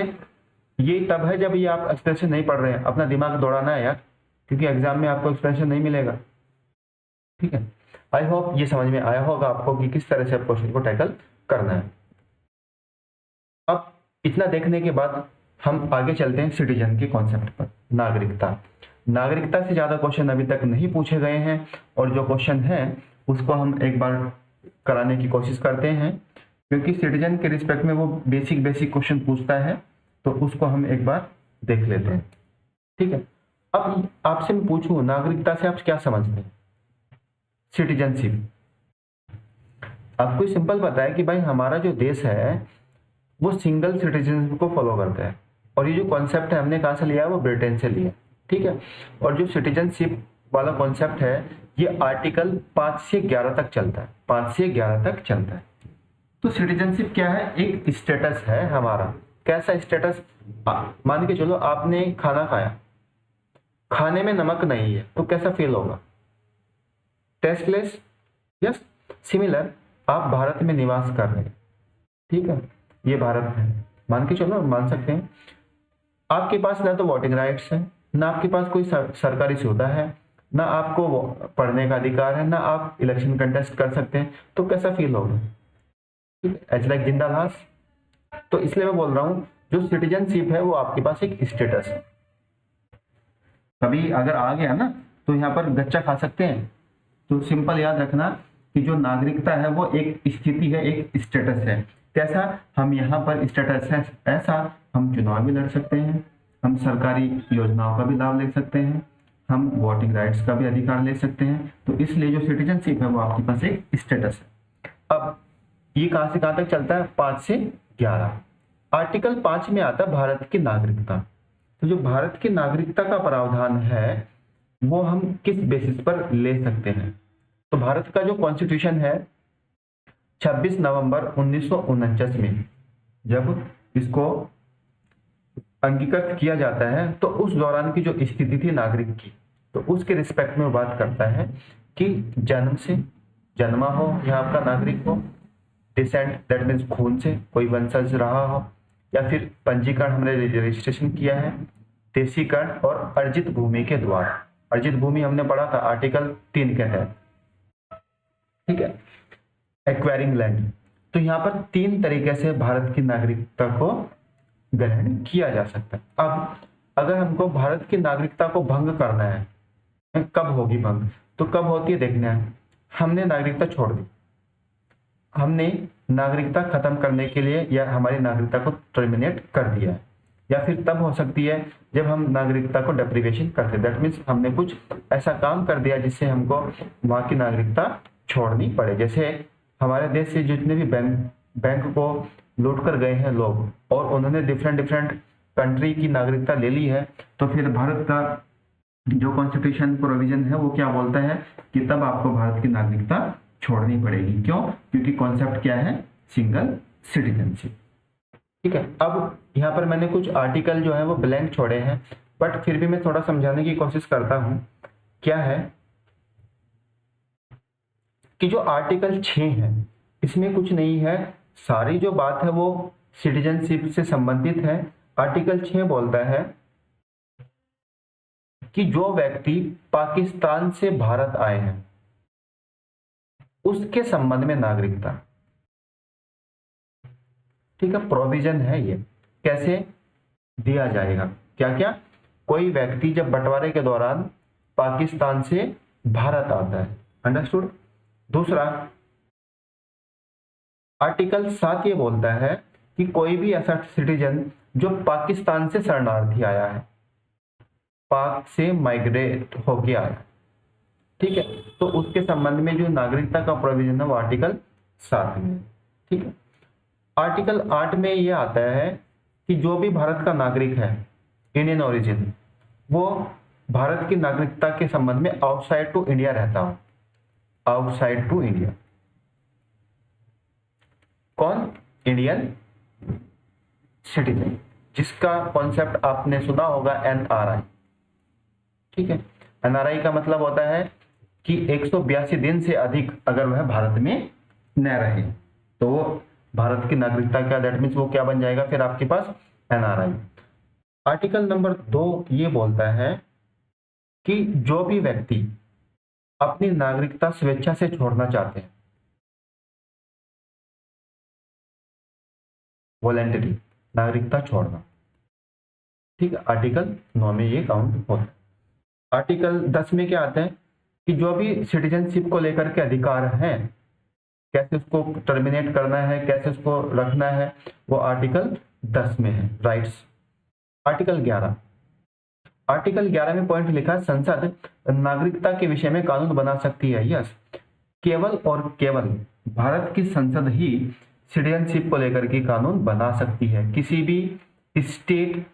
ये तब है जब ये आप एक्सप्रेशन नहीं पढ़ रहे हैं, अपना दिमाग दौड़ाना है यार, क्योंकि एग्जाम में आपको एक्सप्रेशन नहीं मिलेगा, ठीक है। आई होप ये समझ में आया होगा आपको कि किस तरह से आप क्वेश्चन को टैकल करना है। अब इतना देखने के बाद हम आगे चलते हैं सिटीजन के कॉन्सेप्ट पर, नागरिकता। नागरिकता से ज्यादा क्वेश्चन अभी तक नहीं पूछे गए हैं, और जो क्वेश्चन है उसको हम एक बार कराने की कोशिश करते हैं, क्योंकि सिटीजन के रिस्पेक्ट में वो बेसिक क्वेश्चन पूछता है, तो उसको हम एक बार देख लेते हैं, ठीक है। अब आपसे मैं पूछूं, नागरिकता से आप क्या समझते हैं, सिटीजनशिप। आपको सिंपल पता है कि भाई हमारा जो देश है वो सिंगल सिटीजनशिप को फॉलो करता है, और ये जो कॉन्सेप्ट है हमने कहाँ से लिया है, वो ब्रिटेन से लिया, ठीक है। और जो सिटीजनशिप वाला कॉन्सेप्ट है ये आर्टिकल 5 से 11 तक चलता है, 5 से 11 तक चलता है। तो सिटीजनशिप क्या है, एक स्टेटस है हमारा। कैसा स्टेटस, मान के चलो आपने खाना खाया, खाने में नमक नहीं है, तो कैसा फील होगा, टेस्टलेस। यस, सिमिलर, आप भारत में निवास कर रहे हैं, ठीक है, ये भारत है, मान के चलो मान सकते हैं, आपके पास ना तो वोटिंग राइट्स है, ना आपके पास कोई सरकारी सुविधा है, ना आपको पढ़ने का अधिकार है, ना आप इलेक्शन कंटेस्ट कर सकते हैं, तो कैसा फील होगा, एज लाइक जिंदा लाश। तो इसलिए मैं बोल रहा हूँ जो सिटीजनशिप है वो आपके पास एक स्टेटस है। कभी अगर आ गया ना तो यहाँ पर गच्चा खा सकते हैं, तो सिंपल याद रखना कि जो नागरिकता है वो एक स्थिति है, एक स्टेटस है। कैसा, हम यहाँ पर स्टेटस है ऐसा, हम चुनाव भी लड़ सकते हैं, हम सरकारी योजनाओं का भी लाभ ले सकते हैं, हम वोटिंग राइट्स का भी अधिकार ले सकते हैं, तो इसलिए जो सिटीजनशिप है वो आपके पास एक स्टेटस है। अब ये कहां से कहां तक चलता है, 5 से 11। आर्टिकल 5 में आता है भारत की नागरिकता। तो जो भारत की नागरिकता का प्रावधान है वो हम किस बेसिस पर ले सकते हैं, तो भारत का जो कॉन्स्टिट्यूशन है 26 नवंबर 1949 में जब इसको अंगीकृत किया जाता है, तो उस दौरान की जो स्थिति थी नागरिक की, तो उसके रिस्पेक्ट में बात करता है कि जन्म से जन्मा हो या आपका नागरिक हो, डिसेंट दैट मीन्स खून से कोई वंशज रहा हो, या फिर पंजीकरण हमने रजिस्ट्रेशन किया है, देशीकरण और अर्जित भूमि के द्वारा। अर्जित भूमि हमने पढ़ा था आर्टिकल 3 के तहत, ठीक है, एक्वायरिंग लैंड। तो यहाँ पर 3 तरीके से भारत की नागरिकता को ग्रहण किया जा सकता है। अब अगर हमको भारत की नागरिकता को भंग करना है, कब होगी भंग, तो कब होती है देखना है। हमने नागरिकता छोड़ दी, हमने नागरिकता खत्म करने के लिए या हमारी नागरिकता को टर्मिनेट कर दिया है, या फिर तब हो सकती है जब हम नागरिकता को डेप्रिवेशन करते हैं, दैट मीन्स हमने कुछ ऐसा काम कर दिया जिससे हमको वहां की नागरिकता छोड़नी पड़े। जैसे हमारे देश से जितने भी बैंक को लूट कर गए हैं लोग, और उन्होंने डिफरेंट कंट्री की नागरिकता ले ली है, तो फिर भारत का जो कॉन्स्टिट्यूशन प्रोविजन है वो क्या बोलता है कि तब आपको भारत की नागरिकता छोड़नी पड़ेगी। क्यों, क्योंकि कॉन्सेप्ट क्या है, सिंगल सिटीजनशिप, ठीक है। अब यहाँ पर मैंने कुछ आर्टिकल जो है वो ब्लैंक छोड़े हैं, बट फिर भी मैं थोड़ा समझाने की कोशिश करता हूं। क्या है कि जो आर्टिकल 6 है इसमें कुछ नहीं है, सारी जो बात है वो सिटीजनशिप से संबंधित है। आर्टिकल 6 बोलता है कि जो व्यक्ति पाकिस्तान से भारत आए हैं उसके संबंध में नागरिकता, ठीक है, प्रोविजन है ये कैसे दिया जाएगा। क्या क्या, कोई व्यक्ति जब बंटवारे के दौरान पाकिस्तान से भारत आता है, अंडरस्टूड। दूसरा आर्टिकल 7 ये बोलता है कि कोई भी ऐसा सिटीजन जो पाकिस्तान से शरणार्थी आया है, पाक से माइग्रेट होके आया, ठीक है, तो उसके संबंध में जो नागरिकता का प्रोविजन है वो आर्टिकल 7 में है, ठीक है। आर्टिकल 8 में ये आता है कि जो भी भारत का नागरिक है इंडियन ओरिजिन, वो भारत की नागरिकता के संबंध में आउटसाइड टू इंडिया रहता हो, आउटसाइड टू इंडिया, कौन? इंडियन सिटीजन, जिसका कॉन्सेप्ट आपने सुना होगा एनआरआई, ठीक है। एनआरआई का मतलब होता है कि 182 दिन से अधिक अगर वह भारत में न रहे तो वो भारत की नागरिकता क्या, दैट मीन्स वो क्या बन जाएगा फिर आपके पास? एनआरआई। आर्टिकल नंबर 2 ये बोलता है कि जो भी व्यक्ति अपनी नागरिकता स्वेच्छा से छोड़ना चाहते हैं, वॉलेंटरी नागरिकता छोड़ना, ठीक है, आर्टिकल 9 में ये काउंट होता है। आर्टिकल 10 में क्या आता है कि जो भी सिटीजनशिप को लेकर के अधिकार हैं, कैसे उसको टर्मिनेट करना है, कैसे उसको रखना है, वो आर्टिकल 10 में है, राइट्स। आर्टिकल 11, आर्टिकल 11 में पॉइंट लिखा है संसद नागरिकता के विषय में कानून बना सकती है। यस, केवल और केवल भारत की संसद ही सिटीजनशिप को लेकर के कानून बना सकती है, किसी भी स्टेट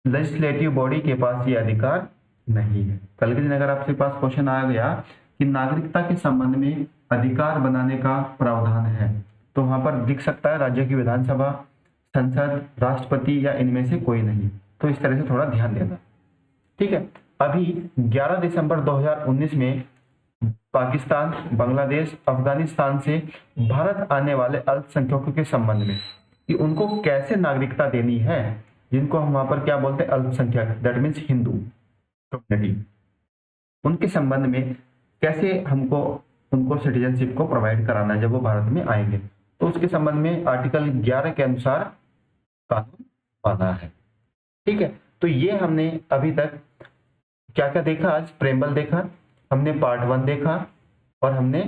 लेजिस्लेटिव बॉडी के पास ये अधिकार नहीं है। कल के दिन अगर आपके पास क्वेश्चन आ गया कि नागरिकता के संबंध में अधिकार बनाने का प्रावधान है, तो वहां पर दिख सकता है राज्य की विधानसभा, संसद, राष्ट्रपति या इनमें से कोई नहीं। तो इस तरह से थोड़ा ध्यान देना, ठीक है। अभी 11 दिसंबर 2019 में पाकिस्तान, बांग्लादेश, अफगानिस्तान से भारत आने वाले अल्पसंख्यकों के संबंध में कि उनको कैसे नागरिकता देनी है, जिनको हम वहां पर क्या बोलते हैं? अल्पसंख्यक, दैट मीन्स हिंदू कम्युनिटी, उनके संबंध में कैसे हमको उनको सिटीजनशिप को प्रोवाइड कराना है जब वो भारत में आएंगे, तो उसके संबंध में आर्टिकल 11 के अनुसार कानून बना है, ठीक है। तो ये हमने अभी तक क्या क्या देखा? आज प्रेम्बल देखा, हमने पार्ट 1 देखा और हमने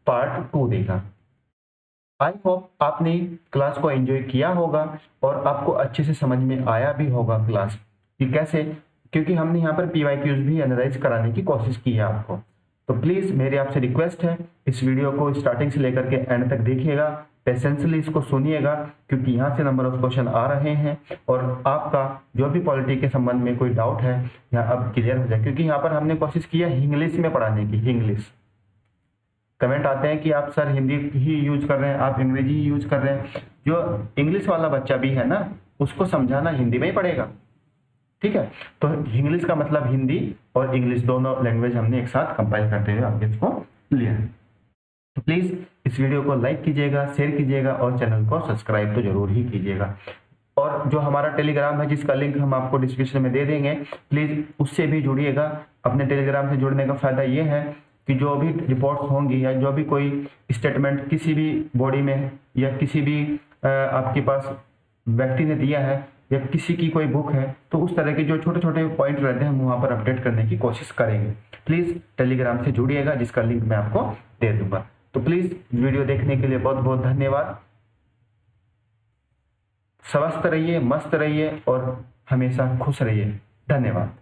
पार्ट 2 देखा। आई होप आपने क्लास को एंजॉय किया होगा और आपको अच्छे से समझ में आया भी होगा क्लास कि कैसे, क्योंकि हमने यहाँ पर PYQs भी एनालाइज कराने की कोशिश की है आपको। तो प्लीज मेरी आपसे रिक्वेस्ट है, इस वीडियो को स्टार्टिंग से लेकर के एंड तक देखिएगा, पेशेंसली इसको सुनिएगा, क्योंकि यहाँ से नंबर ऑफ क्वेश्चन आ रहे हैं और आपका जो भी पॉलिटी के संबंध में कोई डाउट है यहाँ अब क्लियर हो जाए, क्योंकि यहाँ पर हमने कोशिश की है इंग्लिश में पढ़ाने की। इंग्लिश कमेंट आते हैं कि आप सर हिंदी ही यूज कर रहे हैं, आप अंग्रेजी ही यूज कर रहे हैं। जो इंग्लिश वाला बच्चा भी है ना, उसको समझाना हिंदी में ही पड़ेगा, ठीक है। तो इंग्लिश का मतलब हिंदी और इंग्लिश दोनों लैंग्वेज हमने एक साथ कंपाइल करते हुए आपके इसको लिया है। तो प्लीज इस वीडियो को लाइक कीजिएगा, शेयर कीजिएगा और चैनल को सब्सक्राइब तो जरूर ही कीजिएगा। और जो हमारा टेलीग्राम है जिसका लिंक हम आपको डिस्क्रिप्शन में दे देंगे, प्लीज उससे भी जुड़िएगा। अपने टेलीग्राम से जुड़ने का फायदा ये है कि जो भी रिपोर्ट्स होंगी या जो भी कोई स्टेटमेंट किसी भी बॉडी में या किसी भी आपके पास व्यक्ति ने दिया है या किसी की कोई बुक है, तो उस तरह के जो छोटे छोटे पॉइंट रहते हैं हम वहाँ पर अपडेट करने की कोशिश करेंगे। प्लीज़ टेलीग्राम से जुड़िएगा, जिसका लिंक मैं आपको दे दूंगा। तो प्लीज़ वीडियो देखने के लिए बहुत बहुत धन्यवाद। स्वस्थ रहिए, मस्त रहिए और हमेशा खुश रहिए। धन्यवाद।